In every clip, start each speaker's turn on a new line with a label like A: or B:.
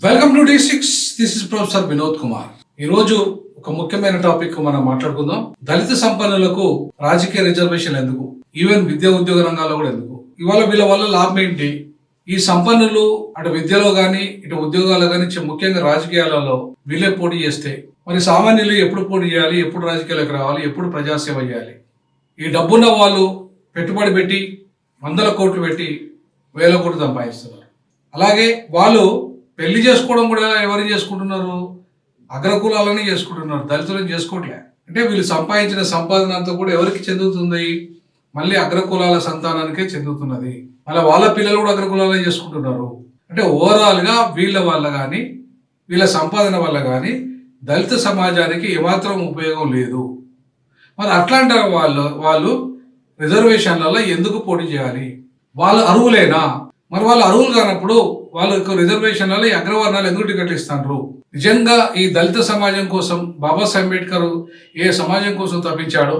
A: Welcome to D6. This is professor Vinod Kumar. ఈ రోజు ఒక ముఖ్యమైన టాపిక్ మనం మాట్లాడుకుందాం. దళిత సంపన్నులకు రాజకీయ రిజర్వేషన్ ఎందుకు, ఈవెన్ విద్యా ఉద్యోగ రంగాల్లో కూడా ఎందుకు, ఇవాళ వీళ్ళ వల్ల లాభం ఏంటి, ఈ సంపన్నులు అటు విద్యలో గానీ ఇటు ఉద్యోగాలు గానీ ముఖ్యంగా రాజకీయాలలో వీళ్ళే పోటీ చేస్తే మరి సామాన్యులు ఎప్పుడు పోటీ చేయాలి, ఎప్పుడు రాజకీయాలకు రావాలి, ఎప్పుడు ప్రజాసేవ చేయాలి? ఈ డబ్బున్న వాళ్ళు పెట్టుబడి పెట్టి వందల కోట్లు పెట్టి వేల కోట్లు సంపాదిస్తున్నారు. అలాగే వాళ్ళు పెళ్లి చేసుకోవడం కూడా ఎవరు చేసుకుంటున్నారు? అగ్రకులాలని చేసుకుంటున్నారు, దళితులను చేసుకోవట్లే. అంటే వీళ్ళు సంపాదించిన సంపాదన అంతా కూడా ఎవరికి చెందుతుంది? మళ్ళీ అగ్రకులాల సంతానానికే చెందుతున్నది. మళ్ళీ వాళ్ళ పిల్లలు కూడా అగ్రకులాలే చేసుకుంటున్నారు. అంటే ఓవరాల్గా వీళ్ళ వల్ల కానీ వీళ్ళ సంపాదన వల్ల కానీ దళిత సమాజానికి ఏమాత్రం ఉపయోగం లేదు. మరి అట్లాంటి వాళ్ళు రిజర్వేషన్లలో ఎందుకు పోటీ చేయాలి? వాళ్ళు అర్హులేనా? మరి వాళ్ళు అర్హులు కానప్పుడు వాళ్ళకు రిజర్వేషన్లలో ఈ అగ్రవర్ణాలు ఎందుకు టికెట్లు ఇస్తారు? నిజంగా ఈ దళిత సమాజం కోసం బాబాసాహెబ్ అంబేద్కర్ ఏ సమాజం కోసం తప్పించాడో,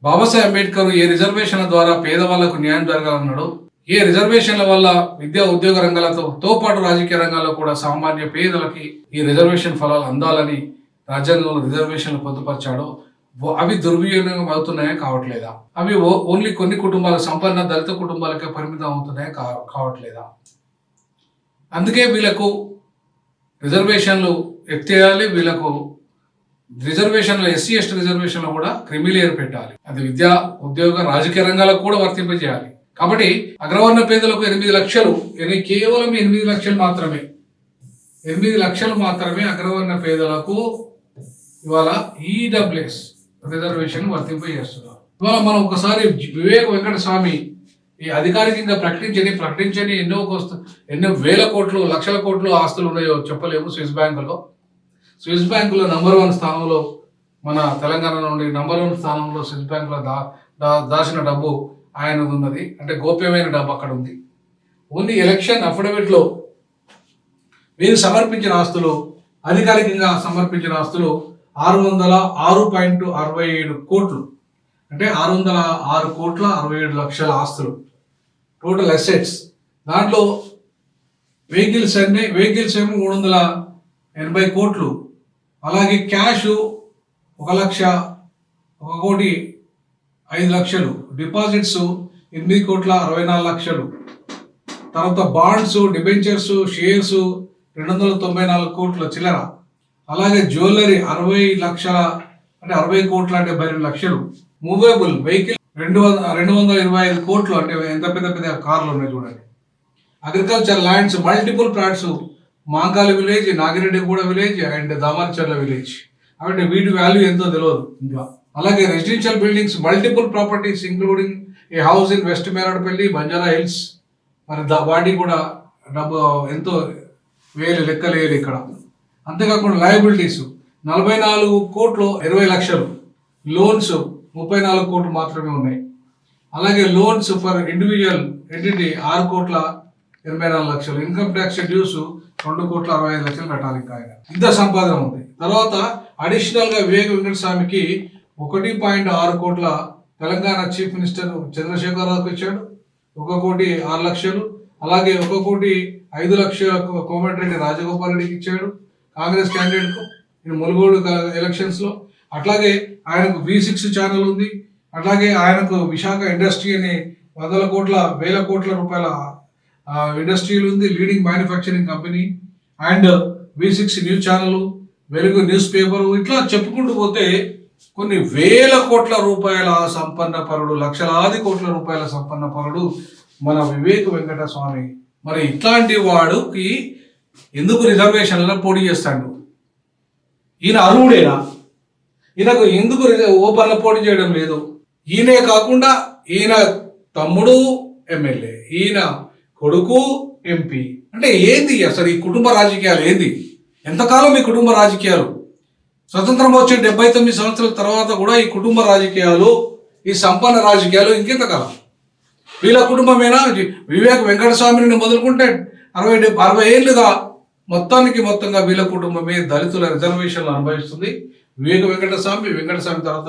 A: బాబాసాహెబ్ అంబేద్కర్ ఏ రిజర్వేషన్ల ద్వారా పేదవాళ్లకు న్యాయం జరగాలన్నాడు, ఏ రిజర్వేషన్ల వల్ల విద్యా ఉద్యోగ రంగాలతో పాటు రాజకీయ రంగాల్లో కూడా సామాన్య పేదలకి ఈ రిజర్వేషన్ ఫలాలు అందాలని రాజ్యాంగంలో రిజర్వేషన్లు పొందుపరిచాడో అవి దుర్వినియోగం అవుతున్నాయా కావట్లేదా? అవి ఓన్లీ కొన్ని కుటుంబాలకు, సంపన్న దళిత కుటుంబాలకే పరిమితం అవుతున్నాయా కావట్లేదా? అందుకే వీళ్ళకు రిజర్వేషన్లు ఎత్తేయాలి. వీళ్ళకు రిజర్వేషన్లు ఎస్సీ ఎస్టీ రిజర్వేషన్లు కూడా క్రిమిలేయర్ పెట్టాలి. అది విద్యా ఉద్యోగ రాజకీయ రంగాలకు కూడా వర్తింపజేయాలి. కాబట్టి అగ్రవర్ణ పేదలకు 8 లక్షలు, కేవలం 8 లక్షలు మాత్రమే, 8 లక్షలు మాత్రమే అగ్రవర్ణ పేదలకు ఇవాళ ఈడబ్ల్యూఎస్ రిజర్వేషన్ వర్తింపజేస్తున్నారు. ఇవాళ మనం ఒకసారి వివేక వెంకట స్వామి ఈ అధికారికంగా ప్రకటించని ఎన్నో వేల కోట్లు, లక్షల కోట్లు ఆస్తులు ఉన్నాయో చెప్పలేము. స్విస్ బ్యాంకులో నంబర్ 1 స్థానంలో, మన తెలంగాణ నుండి నంబర్ 1 స్థానంలో స్విస్ బ్యాంకులో దాచిన డబ్బు ఆయనది ఉన్నది. అంటే గోప్యమైన డబ్బు అక్కడ ఉంది. ఓన్లీ ఎలక్షన్ అఫిడవిట్లో వీరు సమర్పించిన ఆస్తులు, అధికారికంగా సమర్పించిన ఆస్తులు 606.67 కోట్లు. అంటే 606,67,00,000 ఆస్తులు టోటల్ అసెట్స్. దాంట్లో వెహికల్స్ ఏమో 380 కోట్లు. అలాగే క్యాష్ 1,01,05,00,000. డిపాజిట్స్ 8,64,00,000. తర్వాత బాండ్స్, డిబెంచర్స్, షేర్స్ 294 కోట్ల చిల్లర. అలాగే జ్యువెలరీ 60,70,72,00,000. మూవేబుల్ వెహికల్ 225 కోట్లు. అంటే ఎంత పెద్ద కార్లు ఉన్నాయి చూడండి. Agriculture lands, multiple plots, Mankali village, Nagireddyguda village and Damarcherla village. అంటే వీటి వాల్యూ ఎంతో తెలియదు ఇంకా. అలాగే residential buildings, multiple properties including a house in west Meradapalli, Banjara Hills. మరి వాటి కూడా డబ్బు ఎంతో లెక్కలేరు ఇక్కడ. అంతేకాకుండా లయబిలిటీస్ 44,20,00,000. లోన్స్ 34 కోట్లు మాత్రమే ఉన్నాయి. అలాగే loans for individual entity 6,84,00,000. Income tax dues 2,65,00,000 కట్టాలి. ఇంకా ఆయన ఇంత సంపాదన ఉంది. తర్వాత అడిషనల్ గా వివేక వెంకట స్వామికి 1.6 కోట్ల తెలంగాణ చీఫ్ మినిస్టర్ చంద్రశేఖరరావుకి ఇచ్చాడు. 1,06,00,000. అలాగే 1,05,00,000 కోమటిరెడ్డి రాజగోపాల్ రెడ్డికి ఇచ్చాడు, కాంగ్రెస్ క్యాండిడేట్ కు ములుగోడు ఎలక్షన్స్ లో. అట్లాగే ఆయనకు V6 ఛానల్ ఉంది. అట్లాగే ఆయనకు విశాఖ ఇండస్ట్రీ అనే 100,000,00,000 వేల రూపాయల ఇండస్ట్రీలు ఉంది, leading manufacturing company. And V6 news channel, వెలుగు న్యూస్ పేపర్. ఇట్లా చెప్పుకుంటూ పోతే కొన్ని వేల కోట్ల రూపాయల సంపన్న పరుడు, లక్షలాది కోట్ల రూపాయల సంపన్న పరుడు మన వివేక వెంకట స్వామి. మరి ఇట్లాంటి వాడుకి ఎందుకు రిజర్వేషన్లలో పోటీ చేస్తాడు? ఈయన అర్హుడేనా? ఈయనకు ఎందుకు ఓపెన్లో పోటీ చేయడం లేదు? ఈయనే కాకుండా ఈయన తమ్ముడు ఎమ్మెల్యే, ఈయన కొడుకు MP. అంటే ఏంది అసలు ఈ కుటుంబ రాజకీయాలు? ఏంది? ఎంతకాలం ఈ కుటుంబ రాజకీయాలు? స్వతంత్రం వచ్చే 79 సంవత్సరాల తర్వాత కూడా ఈ కుటుంబ రాజకీయాలు, ఈ సంపన్న రాజకీయాలు ఇంకెంతకాలం? వీళ్ళ కుటుంబమేనా? వివేక వెంకట స్వామిని మొదలుకుంటే 60 ఏళ్ళుగా మొత్తంగా వీళ్ళ కుటుంబమే దళితుల రిజర్వేషన్లు అనుభవిస్తుంది. వివేక వెంకటస్వామి తర్వాత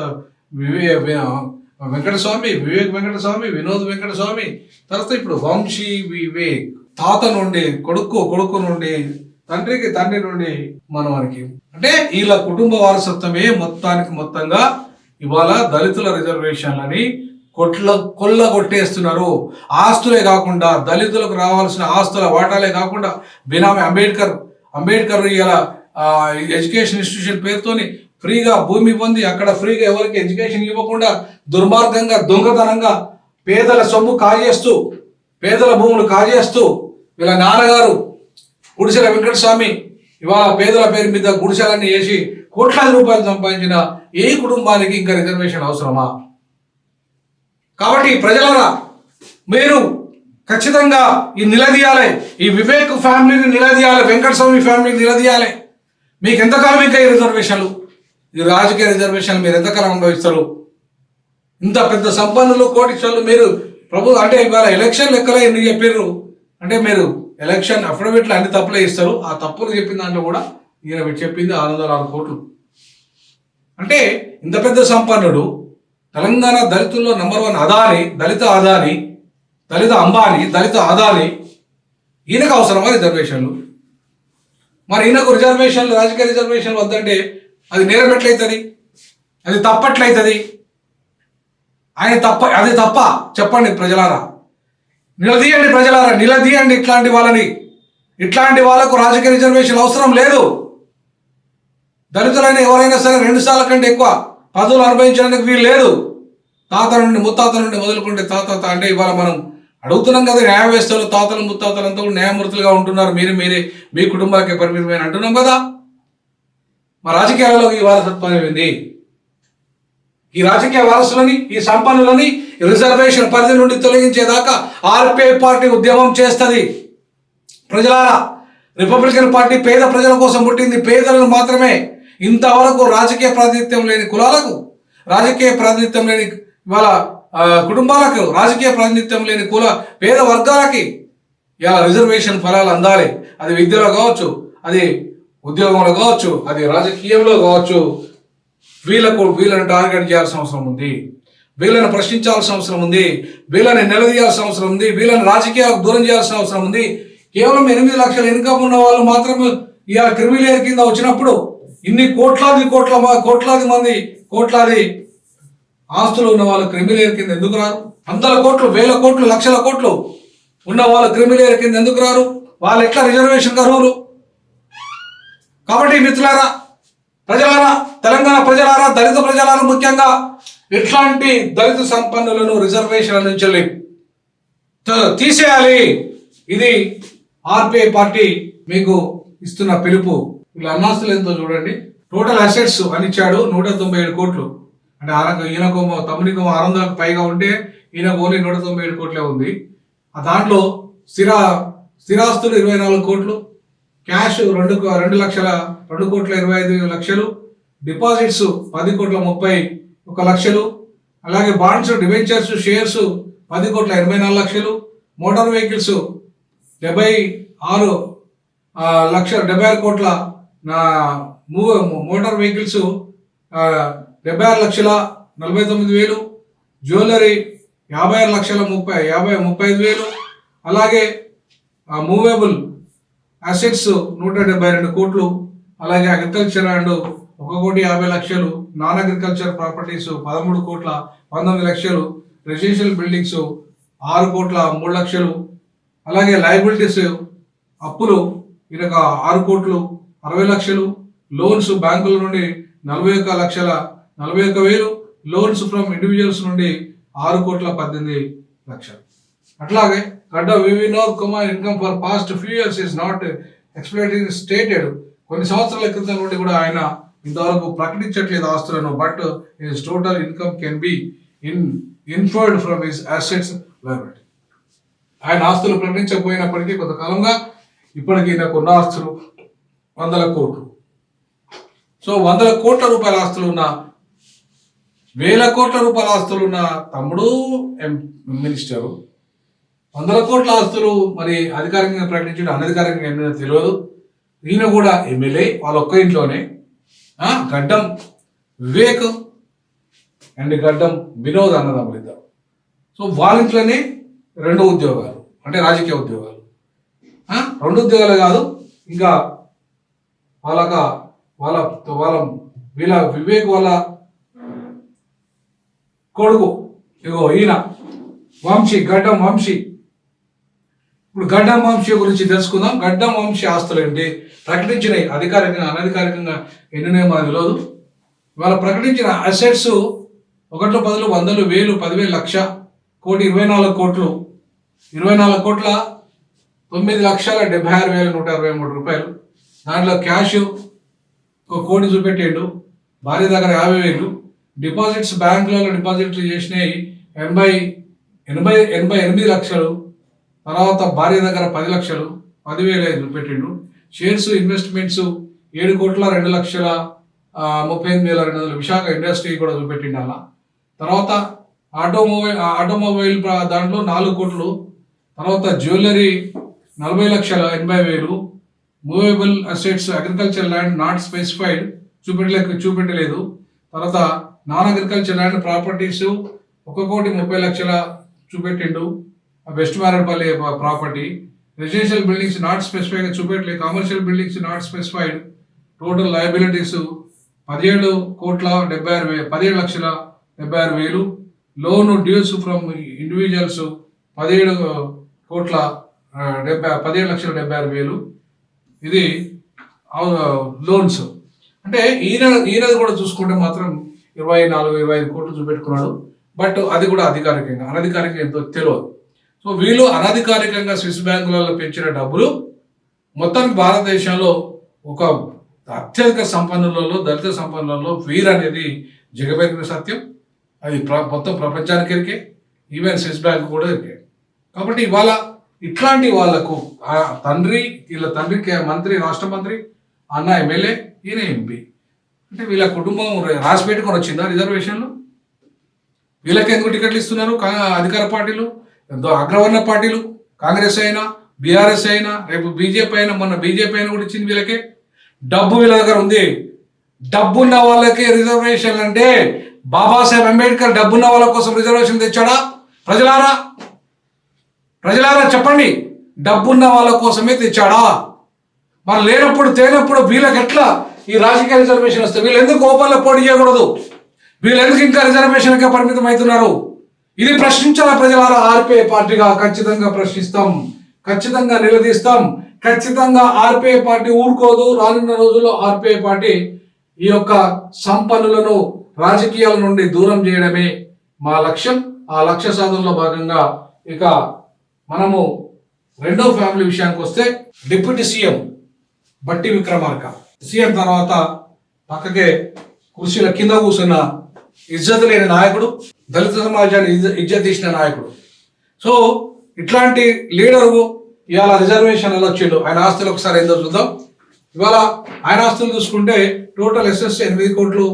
A: వెంకటస్వామి, వివేక్ వెంకటస్వామి, వినోద్ వెంకటస్వామి, తర్వాత ఇప్పుడు వంశీ వివేక్. తాత నుండి కొడుకు, కొడుకు నుండి తండ్రికి, తండ్రి నుండి మనవనికి, అంటే వీళ్ళ కుటుంబ వారసత్వమే మొత్తంగా ఇవాళ దళితుల రిజర్వేషన్లని కొల్లగొట్టేస్తున్నారు. ఆస్తులే కాకుండా దళితులకు రావాల్సిన ఆస్తుల వాటాలే కాకుండా బినామీ అంబేద్కర్ ఇలా ఎడ్యుకేషన్ ఇన్స్టిట్యూషన్ పేరుతోని ఫ్రీగా భూమి పొంది అక్కడ ఫ్రీగా ఎవరికి ఎడ్యుకేషన్ ఇవ్వకుండా దుర్మార్గంగా దొంగతనంగా పేదల సొమ్ము కాజేస్తూ, పేదల భూములు కాజేస్తూ వీళ్ళ నాన్నగారు గుడిసెల వెంకటస్వామి ఇవాళ పేదల పేరు మీద గుడిసెలన్నీ వేసి కోట్లాది రూపాయలు సంపాదించిన ఏ కుటుంబానికి ఇంకా రిజర్వేషన్ అవసరమా? కాబట్టి ప్రజలారా, మీరు ఖచ్చితంగా ఈ నిలదీయాలి, ఈ వివేక్ ఫ్యామిలీని నిలదీయాలి, వెంకటస్వామి ఫ్యామిలీని నిలదీయాలి. మీకు ఎంతకాలం ఇంకా ఈ రిజర్వేషన్లు, ఈ రాజకీయ రిజర్వేషన్లు మీరు ఎంతకాలం అనుభవిస్తారు? ఇంత పెద్ద సంపన్నులు, కోటీశ్వరులు మీరు అంటే ఇవాళ ఎలక్షన్ లెక్కలే ఎన్ని చెప్పారు అంటే, మీరు ఎలక్షన్ అఫిడవిట్లు అన్ని తప్పులే ఇస్తారు. ఆ తప్పులు చెప్పిన దాంట్లో కూడా ఈయన చెప్పింది 606 కోట్లు. అంటే ఇంత పెద్ద సంపన్నుడు, తెలంగాణ దళితుల్లో నంబర్ 1 అదాని, దళిత అంబానీ, దళిత అదాని, ఈయనకు అవసరమా రిజర్వేషన్లు? మరి ఈయనకు రిజర్వేషన్లు, రాజకీయ రిజర్వేషన్లు వద్దంటే అది నేరం ఎట్లయితుంది? అది తప్పట్లయితుంది? అది తప్ప చెప్పండి ప్రజలారా, నిలదీయండి ప్రజలారా, నిలదీయండి ఇట్లాంటి వాళ్ళకు రాజకీయ రిజర్వేషన్ అవసరం లేదు. దళితులైన ఎవరైనా సరే 2 సార్ల కంటే ఎక్కువ పదవులు అనుభవించడానికి వీలు లేదు. తాత నుండి ముత్తాత నుండి మొదలుకుంటే తాత అంటే ఇవాళ మనం అడుగుతున్నాం కదా, న్యాయ వ్యవస్థలో తాతలు ముత్తాతలంతా కూడా న్యాయమూర్తులుగా ఉంటున్నారు, మీరే మీ కుటుంబాలకే పరిమితమైన అంటున్నాం కదా. మా రాజకీయాలలో ఈ వారసత్వం ఏంది? ఈ రాజకీయ వారసులని, ఈ సంపన్నులని రిజర్వేషన్ పరిధి నుండి తొలగించేదాకా ఆర్పీఐ పార్టీ ఉద్యమం చేస్తుంది. ప్రజలారా, రిపబ్లికన్ పార్టీ పేద ప్రజల కోసం పుట్టింది. పేదలను మాత్రమే, ఇంతవరకు రాజకీయ ప్రాతినిధ్యం లేని కులాలకు, రాజకీయ ప్రాతినిధ్యం లేని ఇవాళ కుటుంబాలకు, రాజకీయ ప్రాతినిధ్యం లేని పేద వర్గాలకి ఇలా రిజర్వేషన్ ఫలాలు అందాలి. అది విద్యలో కావచ్చు, అది ఉద్యోగంలో కావచ్చు, అది రాజకీయంలో కావచ్చు. వీళ్ళని టార్గెట్ చేయాల్సిన అవసరం ఉంది, వీళ్ళని ప్రశ్నించాల్సిన అవసరం ఉంది, వీళ్ళని నిలదీయాల్సిన అవసరం ఉంది, వీళ్ళని రాజకీయాలకు దూరం చేయాల్సిన అవసరం ఉంది. కేవలం 8 లక్షల ఇన్కమ్ ఉన్న వాళ్ళు మాత్రమే ఇవాళ క్రిమిలేయర్ కింద వచ్చినప్పుడు ఇన్ని కోట్లాది మంది ఆస్తులు ఉన్న వాళ్ళు క్రిమిలేయర్ కింద ఎందుకు రారు? 100 కోట్లు, 1000 కోట్లు, లక్షల కోట్లు ఉన్న వాళ్ళు క్రిమిలేయర్ కింద ఎందుకు రారు? వాళ్ళు ఎట్లా రిజర్వేషన్ అర్హులు? కాబట్టి మిత్రులారా, ప్రజలారా, తెలంగాణ ప్రజలారా, దళిత ప్రజలారా, ముఖ్యంగా ఇట్లాంటి దళిత సంపన్నులను రిజర్వేషన్ల నుంచి తీసేయాలి. ఇది ఆర్పీఐ పార్టీ మీకు ఇస్తున్న పిలుపు. వీళ్ళ అన్నాస్తులు ఎంతో చూడండి. టోటల్ అసెట్స్ అని ఇచ్చాడు 197 కోట్లు. అంటే ఈయనకు తమ్మునికు 600కు పైగా ఉంటే ఈయనకు ఓన్లీ 197 కోట్లే ఉంది. దాంట్లో స్థిరాస్తులు 24 కోట్లు, క్యాష్ 2,25,00,000, డిపాజిట్స్ 10,31,00,000, అలాగే bonds, debentures, shares 10,84,00,000, motor vehicles 76 కోట్ల మోటార్ వెహికల్స్ 76,46,49,000, జ్యువెలరీ 56,35,000, అలాగే మూవేబుల్ అసెట్స్ 172 కోట్లు, అలాగే agriculture and 1,50,00,000, non agriculture properties 13,19,00,000, residential buildings 6,03,00,000, అలాగే లయబిలిటీస్ అప్పులు ఇక 6,60,00,000, లోన్స్ బ్యాంకుల నుండి 41,41,000, లోన్స్ ఫ్రమ్ ఇండివిజువల్స్ నుండి 6,18,00,000. అట్లాగే గడ్డ Vinod Kumar income for past few years is not explain stated. కొన్ని సంవత్సరాల క్రితం నుండి కూడా ఆయన ఇంతవరకు ప్రకటించట్లేదు ఆస్తులను. But his total income can be inferred from his assets liability. ఆయన ఆస్తులు ప్రకటించకపోయినప్పటికీ కొంతకాలంగా ఇప్పటికీ ఈయనకు ఉన్న ఆస్తులు 100 కోట్లు. సో 100 కోట్ల రూపాయల ఆస్తులు ఉన్న, 1000 కోట్ల రూపాయల ఆస్తులు ఉన్న తమ్ముడు మినిస్టరు 100 కోట్ల ఆస్తులు మరి అధికారికంగా ప్రకటించడం, అనధికారికంగా ఏమైనా తెలియదు. ఈయన కూడా ఎమ్మెల్యే, వాళ్ళ ఒక్క ఇంట్లోనే గడ్డం వివేక్ అండ్ గడ్డం వినోద్ అన్నదమ్ములు ఇద్దరు. సో వాళ్ళ ఇంట్లోనే 2 ఉద్యోగాలు, అంటే రాజకీయ ఉద్యోగాలు. 2 ఉద్యోగాలు కాదు, ఇంకా వాళ్ళ వాళ్ళ వాళ్ళ వీళ్ళ వివేక్ వాళ్ళ కొడుకు ఇగో ఈయన గడ్డం వంశీ. ఇప్పుడు గడ్డం వంశీ గురించి తెలుసుకుందాం. గడ్డం వంశీ ఆస్తులు ఏంటి, ప్రకటించినవి అధికారికంగా అనధికారికంగా ఎన్నినే మనకు తెలియదు. వాళ్ళ ప్రకటించిన అసెట్స్ 1, 10, 100, 1000, 10,000, లక్ష, కోటి, 24 కోట్లు, 24 కోట్ల 9,76,123 రూపాయలు. దాంట్లో క్యాష్ 1 కోటి చూపెట్టిండు, భార్య దగ్గర 50,000, డిపాజిట్స్ బ్యాంకులలో డిపాజిట్లు చేసినాయి 88 లక్షలు, తర్వాత భార్య దగ్గర 10 లక్షలు, 10,000 చూపెట్టిండు. షేర్స్ ఇన్వెస్ట్మెంట్స్ 7,38,38,200 విశాఖ ఇండస్ట్రీ కూడా చూపెట్టిండు అలా. తర్వాత ఆటోమొబైల్ దాంట్లో 4 కోట్లు, తర్వాత jewellery 40,80,000, movable assets agriculture land not specified చూపెట్టలేదు. తర్వాత నాన్ అగ్రికల్చర్ ల్యాండ్ ప్రాపర్టీస్ 1,30,00,000 చూపెట్టిండు, west Marredpally property. Residential buildings not specified చూపెట్టలేదు, commercial buildings not specified. Total liabilities 17,76,000. Loan dues from individuals 17,70,000. ఇది లోన్స్. అంటే ఈయనది కూడా చూసుకుంటే మాత్రం 24-25 కోట్లు చూపెట్టుకున్నాడు. బట్ అది కూడా అధికారికంగా, అనధికారికంగా ఎంతో తెలియదు. సో వీళ్ళు అనధికారికంగా స్విస్ బ్యాంకులలో పెంచిన డబ్బులు మొత్తానికి భారతదేశంలో ఒక అత్యధిక సంపన్నులలో, దళిత సంపన్నులలో వీరు అనేది జగమెరిగిన సత్యం. అది మొత్తం ప్రపంచానికి ఎరికే, ఈవెన్ స్విస్ బ్యాంక్ కూడా ఎరికే. కాబట్టి ఇవాళ ఇట్లాంటి వాళ్లకు వీళ్ళ తండ్రికి మంత్రి, రాష్ట్ర మంత్రి, అన్న ఎమ్మెల్యే, ఈయన ఎంపీ, అంటే వీళ్ళ కుటుంబం రాసి పెట్టుకొని వచ్చిందా రిజర్వేషన్లు? వీళ్ళకి ఎందుకు టికెట్లు ఇస్తున్నారు అధికార పార్టీలు, అగ్రవర్ణ పార్టీలు? కాంగ్రెస్ అయినా, బీఆర్ఎస్ అయినా, రేపు బీజేపీ అయినా, మొన్న బీజేపీ అయినా కూడా ఇచ్చింది వీళ్ళకే. డబ్బు వీళ్ళ దగ్గర ఉంది. డబ్బున్న వాళ్ళకి రిజర్వేషన్లు అంటే బాబాసాహెబ్ అంబేద్కర్ డబ్బున్న వాళ్ళ కోసం రిజర్వేషన్ తెచ్చాడా? ప్రజలారా చెప్పండి, డబ్బున్న వాళ్ళ కోసమే తెచ్చాడా? మరి తేనప్పుడు వీళ్ళకి ఎట్లా ఈ రాజకీయ రిజర్వేషన్ వస్తే వీళ్ళు ఎందుకు ఓపెన్లో పోటీ చేయకూడదు? వీళ్ళు ఎందుకు ఇంకా రిజర్వేషన్కే పరిమితం అవుతున్నారు? ఇది ప్రశ్నించాలా ప్రజలారా? ఆర్పీఐ పార్టీగా ఖచ్చితంగా ప్రశ్నిస్తాం, ఖచ్చితంగా నిలదీస్తాం, ఖచ్చితంగా ఆర్పీఐ పార్టీ ఊరుకోదు. రానున్న రోజుల్లో ఆర్పీఐ పార్టీ ఈ యొక్క సంపన్నులను రాజకీయాల నుండి దూరం చేయడమే మా లక్ష్యం. ఆ లక్ష్య సాధనలో భాగంగా ఇక మనము రెండో ఫ్యామిలీ విషయానికి వస్తే, డిప్యూటీ సీఎం బట్టి విక్రమార్క సీఎం తర్వాత పక్కకే కుర్చీల కింద కూర్చున్న ఇజ్జత్ లేని నాయకుడు, దళిత సమాజాన్ని ఇజ్జత్ తీసిన నాయకుడు. సో ఇట్లాంటి లీడరు ఇవాళ రిజర్వేషన్లలో వచ్చిండు. ఆయన ఆస్తులు ఒకసారి ఏందో చూద్దాం. ఇవాళ ఆయన ఆస్తులు చూసుకుంటే టోటల్ ఎస్ఎస్ 8 కోట్లు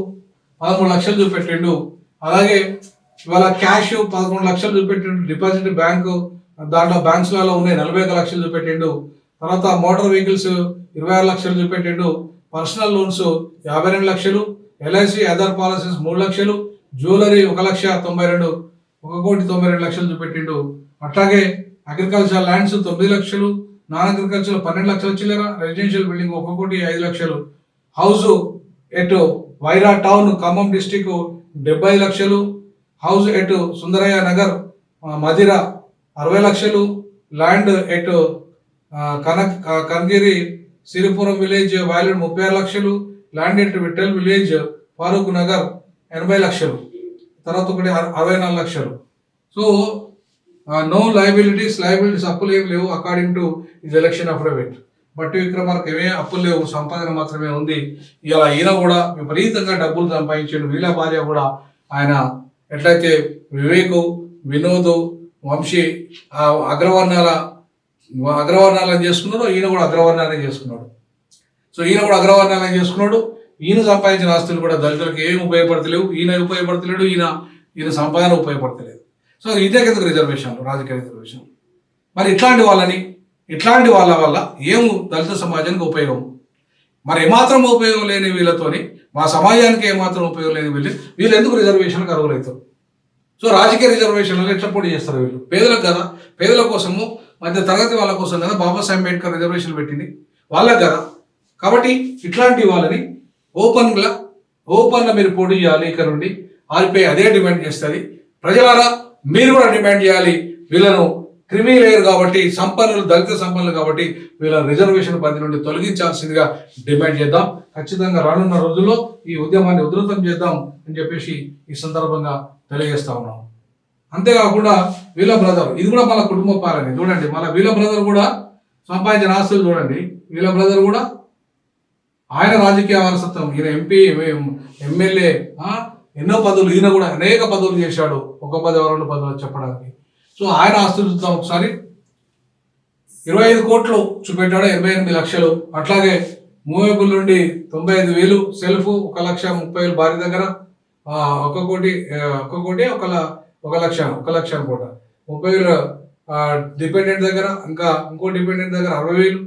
A: 13 లక్షలు చూపెట్టిండు. అలాగే ఇవాళ క్యాష్ 11 లక్షలు చూపెట్టిండు. డిపాజిట్ బ్యాంకు దాంట్లో బ్యాంక్స్లలో ఉన్నాయి 41 లక్షలు చూపెట్టిండు. తర్వాత మోటార్ వెహికల్స్ 26 లక్షలు చూపెట్టిండు. పర్సనల్ లోన్స్ 52 లక్షలు. ఎల్ఐసి అదర్ పాలసీస్ 3 లక్షలు. జ్యువెలరీ 1,92,00,000 చూపెట్టిండు. అట్లాగే అగ్రికల్చర్ ల్యాండ్స్ 9 లక్షలు. నాన్ అగ్రికల్చర్ 12 లక్షలు చిల్లర. రెసిడెన్షియల్ బిల్డింగ్ 1,05 లక్షలు. హౌస్ ఎటు వైరా టౌన్ ఖమ్మం డిస్టిక్ 70 లక్షలు. హౌస్ ఎటు సుందరయ్య నగర్ మదిర 60 లక్షలు. ల్యాండ్ ఎటు కనగిరి సిరిపురం విలేజ్ వాల్యూడ్ 36 లక్షలు. ల్యాండ్ ఎటు విఠల్ విలేజ్ ఫారూక్ నగర్ 80 లక్షలు. తర్వాత ఒకటి 64 లక్షలు. సో నో లయబిలిటీస్ అప్పులు ఏమి లేవు according to is election affidavit. బట్టి విక్రమార్క ఏమే అప్పులు లేవు, సంపాదన మాత్రమే ఉంది. ఇలా ఈయన కూడా విపరీతంగా డబ్బులు సంపాదించాడు. వీళ్ళ భార్య కూడా ఆయన ఎట్లయితే వివేకు, వినోద్, వంశీ అగ్రవర్ణాలను చేసుకున్నాడు, ఈయన కూడా అగ్రవర్ణాన్ని చేసుకున్నాడు. సో ఈయన కూడా అగ్రవర్ణాలను చేసుకున్నాడు. ఈయన సంపాదించిన ఆస్తులు కూడా దళితులకు ఏమి ఉపయోగపడతలేవు. ఈయన ఉపయోగపడతలేడు, ఈయన సంపాదన ఉపయోగపడతలేదు. సో ఇదే కిందకు రిజర్వేషన్లు, రాజకీయ రిజర్వేషన్లు. మరి ఇట్లాంటి వాళ్ళ వల్ల ఏం దళిత సమాజానికి ఉపయోగం? మరి ఏమాత్రం ఉపయోగం లేని వీళ్ళతోని మా సమాజానికి ఏమాత్రం ఉపయోగం లేని వీళ్ళు ఎందుకు రిజర్వేషన్లకు అర్హులవుతారు? సో రాజకీయ రిజర్వేషన్లు ఎట్లా పోటీ చేస్తారు వీళ్ళు? పేదలకు కదా, పేదల కోసము మధ్య తరగతి వాళ్ళ కోసం కదా బాబాసాహెబ్ అంబేద్కర్ రిజర్వేషన్ పెట్టింది, వాళ్ళకి కదా. కాబట్టి ఇట్లాంటి వాళ్ళని ఓపెన్గా మీరు పోటీ చేయాలి. ఇక్కడ నుండి ఆర్పీఐ అదే డిమాండ్ చేస్తుంది. ప్రజలారా మీరు కూడా డిమాండ్ చేయాలి. వీళ్ళను క్రిమీ లేయర్ కాబట్టి, సంపన్నులు, దళిత సంపన్నులు కాబట్టి వీళ్ళ రిజర్వేషన్ పరిధి నుండి తొలగించాల్సిందిగా డిమాండ్ చేద్దాం. ఖచ్చితంగా రానున్న రోజుల్లో ఈ ఉద్యమాన్ని ఉధృతం చేద్దాం అని చెప్పేసి ఈ సందర్భంగా తెలియజేస్తా ఉన్నాం. అంతేకాకుండా వీళ్ళ బ్రదర్, ఇది కూడా మళ్ళీ కుటుంబ పాలన చూడండి. మళ్ళీ వీళ్ళ బ్రదర్ కూడా సంపాదించిన ఆస్తులు చూడండి. వీళ్ళ బ్రదర్ కూడా ఆయన రాజకీయ వారసత్వం, ఈయన ఎంపీ, ఎమ్మెల్యే, ఎన్నో పదవులు, ఈయన కూడా అనేక పదవులు చేశాడు. ఒక పదవి 2 పదవులు చెప్పడానికి. సో ఆయన ఆస్తులు చూద్దాం ఒకసారి. 25 కోట్లు చూపెట్టాడు, 88 లక్షలు. అట్లాగే మూవేబుల్ నుండి 95,000 సెల్ఫ్, 1,30,000 భార్య దగ్గర, 1 కోటి 1 లక్ష అనుకుంటా. 30,000 డిపెండెంట్ దగ్గర, ఇంకా ఇంకో డిపెండెంట్ దగ్గర 60,000.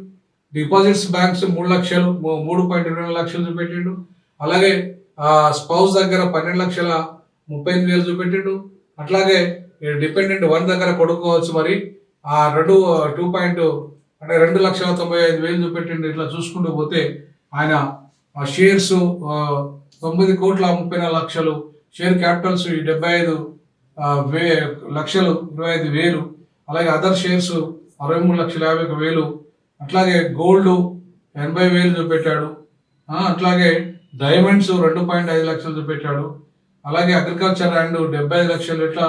A: డిపాజిట్స్ బ్యాంక్స్ 3 లక్షలు, 3.20 లక్షలు చూపెట్టిండు. అలాగే స్పౌస్ దగ్గర 12,38,000 చూపెట్టిండు. అట్లాగే డిపెండెంట్ 1 దగ్గర కొడుకోవచ్చు మరి 2,95,000 చూపెట్టిండు. ఇట్లా చూసుకుంటూ పోతే ఆయన షేర్స్ 9,34,00,000, షేర్ క్యాపిటల్స్ 75,25,000, అలాగే అదర్ షేర్స్ 63,51,000. అట్లాగే గోల్డ్ 80,000 చూపెట్టాడు. అట్లాగే డైమండ్స్ 2.5 లక్షలు చూపెట్టాడు. అలాగే అగ్రికల్చర్ ల్యాండ్ 75 లక్షలు. ఇట్లా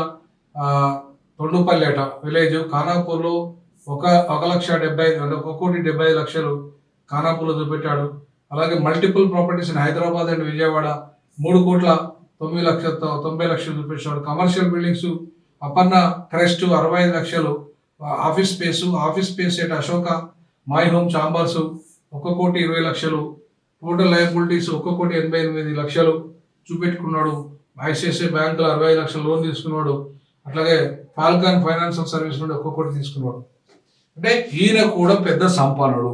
A: తొండుపల్లి విలేజ్ ఖానాపూర్లో 1,70,000 ఖానాపూర్లో చూపెట్టాడు. అలాగే multiple properties in Hyderabad and Vijayawada 3,09,90,00,000 చూపించాడు. కమర్షియల్ బిల్డింగ్స్ అపర్ణ క్రెస్ట్ 65 లక్షలు. Office space at Ashoka My Home Chambers 1,20,00,000. Total liabilities 1,88,00,000 చూపెట్టుకున్నాడు. ఐసిఐసిఐ బ్యాంకులో 65 లక్షల లోన్ తీసుకున్నాడు. అట్లాగే ఫాల్కాన్ ఫైనాన్షియల్ సర్వీస్ నుండి 1 కోటి తీసుకున్నాడు. అంటే ఈయన కూడా పెద్ద సంపన్నుడు.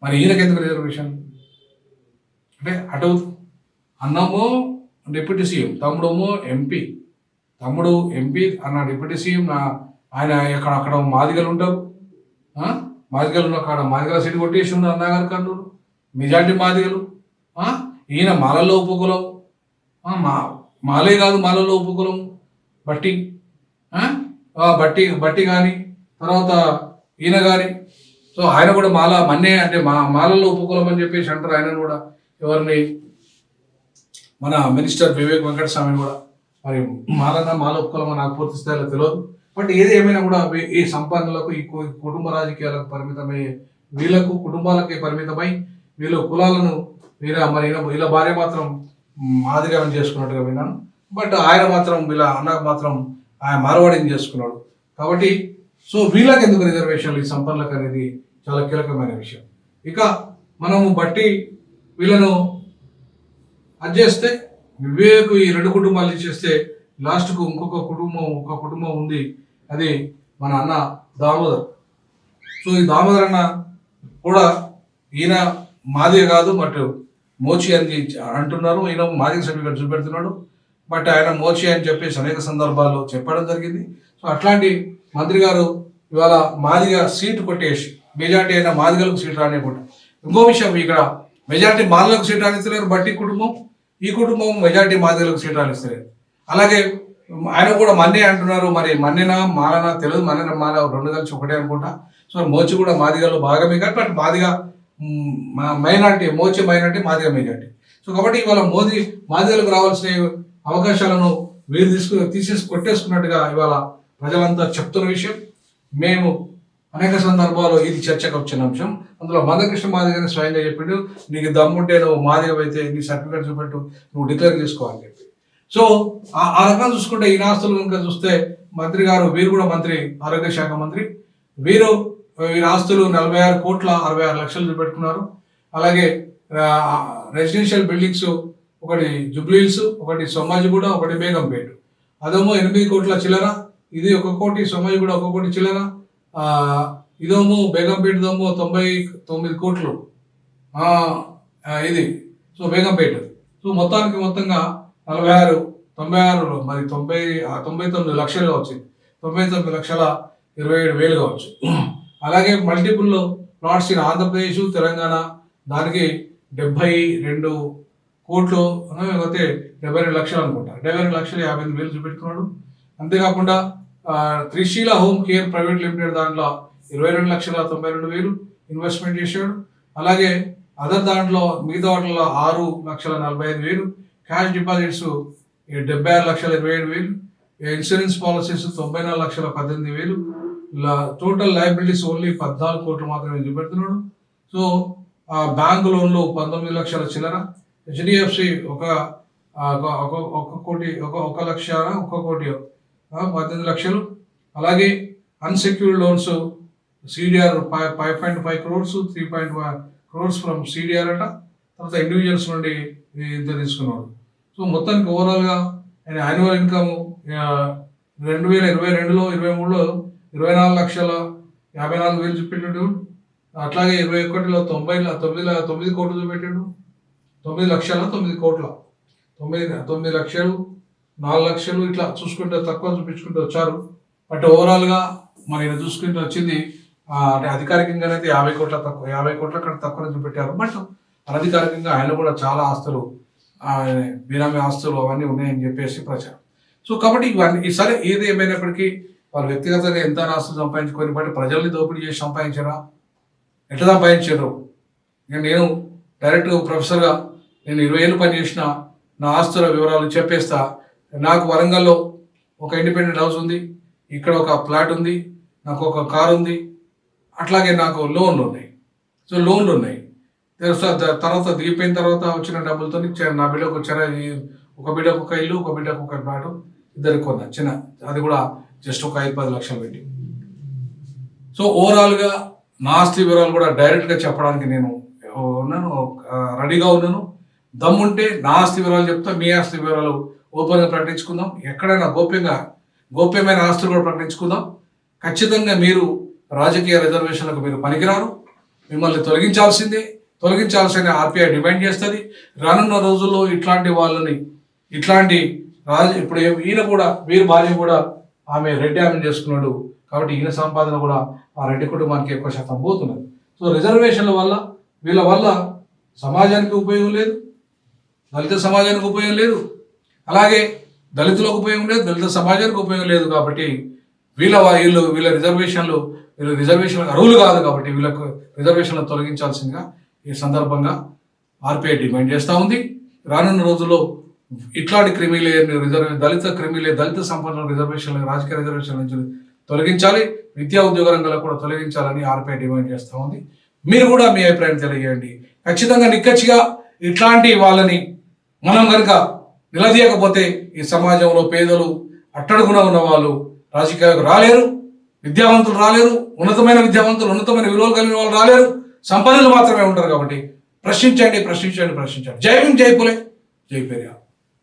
A: మరి ఈయనకి ఎందుకు రిజర్వేషన్ అంటే అటు అన్నమో డిప్యూటీ సీఎం, తమ్ముడేమో ఎంపీ అన్న డిప్యూటీ సీఎం. ఆయన అక్కడ మాదిగలు ఉంటారు. మాదిగలు ఉన్న కాడ మాదిగల సీటు కొట్టేసి ఉన్నారు అన్నగారు కర్నూలు, మెజార్టీ మాదిగలు. ఈయన మాలలో ఉపకులం, మాలే కాదు మాలలో ఉపకులం బట్టి కానీ తర్వాత ఈయన కానీ. సో ఆయన కూడా మన్నే అంటే మాలలో ఉపకులం అని చెప్పేసి అంటారు. ఆయన కూడా ఎవరిని మన మినిస్టర్ వివేక్ వెంకటస్వామిని కూడా మరి మాల ఉపకులం నాకు పూర్తి స్థాయిలో తెలియదు. బట్ ఏది ఏమైనా కూడా ఈ సంపన్నులకు, ఈ కుటుంబ రాజకీయాలకు పరిమితమై, వీళ్ళకు కుటుంబాలకే పరిమితమై, వీళ్ళు కులాలను వీళ్ళ భార్య మాత్రం మాదిగా చేసుకున్నట్టుగా విన్నాను. బట్ ఆయన మాత్రం వీళ్ళ అన్న మాత్రం ఆయన మార్వాడిని చేసుకున్నాడు. కాబట్టి సో వీళ్ళకి ఎందుకు రిజర్వేషన్లు ఈ సంపన్నులకు అనేది చాలా కీలకమైన విషయం. ఇక మనము బట్టి వీళ్ళను అది చేస్తే వివేక్ ఈ 2 కుటుంబాలు ఇచ్చేస్తే లాస్ట్కు ఇంకొక కుటుంబం ఉంది. అది మన అన్న దామోదర్. సో ఈ దామోదర్ అన్న కూడా ఈయన మాదిగ కాదు, బట్ మోచి అని అంటున్నారు. ఈయన మాదిగ సర్టిఫికేట్ చూపెడుతున్నాడు. బట్ ఆయన మోచి అని చెప్పేసి అనేక సందర్భాల్లో చెప్పడం జరిగింది. సో అట్లాంటి మంత్రి గారు ఇవాళ మాదిగ సీటు కొట్టేసి మెజార్టీ అయిన మాదిగలకు సీటు రానివ్వకుండా, ఇంకో విషయం ఇక్కడ మెజార్టీ మాదిగలకు సీటు రానిస్తలేరు బట్టి కుటుంబం, ఈ కుటుంబం మెజార్టీ మాదిగలకు సీటు రానిస్తలేదు. అలాగే ఆయన కూడా మన్నే అంటున్నారు. మరి మన్నెనా మాలనా తెలియదు, మన్నెన మాల 2 కలిసి ఒకటే అనుకుంటా. సో మోచి కూడా మాదిగలో భాగమే కాదు, but Madiga minority, Mochi minority, Madiga majority. So కాబట్టి ఇవాళ మాదిగలకు రావాల్సిన అవకాశాలను వీరు తీసేసి కొట్టేసుకున్నట్టుగా ఇవాళ ప్రజలంతా చెప్తున్న విషయం. మేము అనేక సందర్భాల్లో ఇది చర్చకు వచ్చిన అంశం. అందులో మందకృష్ణ మాదిగని స్వయంగా చెప్పిండు, నీకు దమ్ముంటే నువ్వు మాదిగ అయితే నీ సర్టిఫికేట్ చూపెట్టు, నువ్వు డిక్లేర్ చేసుకోవాలని చెప్పి. సో ఆ రకంగా చూసుకుంటే ఈ ఆస్తులు కనుక చూస్తే మంత్రి గారు, వీరు కూడా మంత్రి, ఆరోగ్య శాఖ మంత్రి, వీరి ఆస్తులు 46,66,00,000 చూపెట్టుకున్నారు. అలాగే రెసిడెన్షియల్ బిల్డింగ్స్, ఒకటి జుబ్లీహిల్స్, ఒకటి సోమాజిగూడ, ఒకటి బేగంపేట, అదేమో 8 కోట్ల చిల్లర. ఇది 1 కోటి, సోమాజిగూడ 1 కోటి చిల్లర. ఇదేమో బేగంపేటదేమో 99 కోట్లు ఇది. సో బేగంపేట. సో మొత్తంగా 96 మరి 99 లక్షలుగా వచ్చింది. 99 లక్షల 27,000 కావచ్చు. అలాగే multiple plots in Andhra Pradesh, Telangana దానికి 72 కోట్లు లేకపోతే 72 లక్షలు అనుకుంటా. 72,58,000 చూపెట్టుకున్నాడు. అంతేకాకుండా త్రిశీల హోమ్ కేర్ ప్రైవేట్ లిమిటెడ్ దాంట్లో 22,92,000 ఇన్వెస్ట్మెంట్ చేశాడు. అలాగే అదర్ దాంట్లో మిగతా వాటిలో 6,45,000 cash deposits 76,27,000 insurance policies 94,18,000 total liabilities only 14 కోట్లు మాత్రమే చూపెడుతున్నాడు. సో బ్యాంకు లోన్లు 19 లక్షల చిల్లర, హెచ్డిఎఫ్సి ఒక కోటి 1 లక్ష 1 కోటి 18 లక్షలు. అలాగే unsecured loans CDR 5.5 crores 3.1 crores from CDR అట. తర్వాత ఇండివిజువల్స్ నుండి ఇంత తీసుకున్నాడు. సో మొత్తానికి ఓవరాల్గా ఆయన యాన్యువల్ ఇన్కమ్ 2022లో 23లో 24,54,000 చూపెట్టాడు. అట్లాగే 21లో 9 కోట్లు చూపెట్టాడు. 9 లక్షల 9 కోట్ల 9 లక్షలు 4 లక్షలు ఇట్లా చూసుకుంటే తక్కువ చూపించుకుంటూ వచ్చారు. బట్ ఓవరాల్గా మరి చూసుకుంటూ వచ్చింది అంటే అధికారికంగా అయితే 50 కోట్ల తక్కువ, 50 కోట్ల కంటే తక్కువ చూపెట్టారు. బట్ అనధికారికంగా ఆయన కూడా చాలా ఆస్తులు, బినామీ ఆస్తులు అవన్నీ ఉన్నాయని చెప్పేసి ప్రచారం. సో కాబట్టి ఇవన్నీ సరే ఏది ఏమైనప్పటికీ వాళ్ళు వ్యక్తిగతంగా ఎంత ఆస్తులు సంపాదించుకొని బట్టి ప్రజల్ని దోపిడీ చేసి సంపాదించారా, ఎట్లా సంపాదించారు? నేను డైరెక్ట్ ప్రొఫెసర్గా నేను 20 ఏళ్ళు పనిచేసిన నా ఆస్తుల వివరాలు చెప్పేస్తా. నాకు వరంగల్లో ఒక ఇండిపెండెంట్ హౌస్ ఉంది, ఇక్కడ ఒక ఫ్లాట్ ఉంది, నాకు ఒక కారు ఉంది, అట్లాగే నాకు లోన్లు ఉన్నాయి. సో లోన్లు ఉన్నాయి. తర్వాత దిగిపోయిన తర్వాత వచ్చిన డబ్బులతో నా బిడ్డకు ఒక బిడ్డకు ఒక ఇల్లు, ఒక బిడ్డకు ఒక ఫ్లాట్, ఇద్దరికి కొన్నా చిన్న, అది కూడా జస్ట్ ఒక 5-10 లక్షలు పెట్టి. సో ఓవరాల్గా నా ఆస్తి వివరాలు కూడా డైరెక్ట్గా చెప్పడానికి నేను ఉన్నాను, రెడీగా ఉన్నాను. దమ్ముంటే నా ఆస్తి వివరాలు చెప్తా, మీ ఆస్తి వివరాలు ఓపెన్గా ప్రకటించుకుందాం. ఎక్కడైనా గోప్యమైన ఆస్తులు కూడా ప్రకటించుకుందాం. ఖచ్చితంగా మీరు రాజకీయ రిజర్వేషన్లకు మీరు పనికిరారు, మిమ్మల్ని తొలగించాల్సిన ఆర్పిఐ డిమాండ్ చేస్తుంది. రానున్న రోజుల్లో ఇప్పుడు ఈయన కూడా వీరి భార్య కూడా ఆమె రెడ్డి ఆమె చేసుకున్నాడు కాబట్టి ఈయన సంపాదన కూడా ఆ రెడ్డి కుటుంబానికి ఎక్కువ శాతం పోతున్నది. సో రిజర్వేషన్ల వల్ల వీళ్ళ వల్ల సమాజానికి ఉపయోగం లేదు, దళిత సమాజానికి ఉపయోగం లేదు, అలాగే దళితులకు ఉపయోగం లేదు, దళిత సమాజానికి ఉపయోగం లేదు. కాబట్టి వీళ్ళ రిజర్వేషన్లకు అర్హులు కాదు కాబట్టి వీళ్ళకు రిజర్వేషన్లు తొలగించాల్సిందిగా ఈ సందర్భంగా ఆర్పిఐ డిమాండ్ చేస్తూ ఉంది. రానున్న రోజుల్లో ఇట్లాంటి దళిత సంపన్నుల రిజర్వేషన్లు, రాజకీయ రిజర్వేషన్ల నుంచి తొలగించాలి, విద్యా ఉద్యోగ రంగాల్లో కూడా తొలగించాలని ఆర్పిఐ డిమాండ్ చేస్తూ ఉంది. మీరు కూడా మీ అభిప్రాయం తెలియజేయండి. ఖచ్చితంగా నిక్కచ్చిగా ఇట్లాంటి వాళ్ళని మనం కనుక నిలదీయకపోతే ఈ సమాజంలో పేదలు, అట్టడుగున ఉన్న వాళ్ళు రాజకీయాలకు రాలేరు, విద్యావంతులు రాలేరు, ఉన్నతమైన విలువలు కలిగిన వాళ్ళు రాలేరు, సంపన్నులు మాత్రమే ఉంటారు. కాబట్టి ప్రశ్నించండి. జై భీమ్, జై పులే, జై పెరియార్.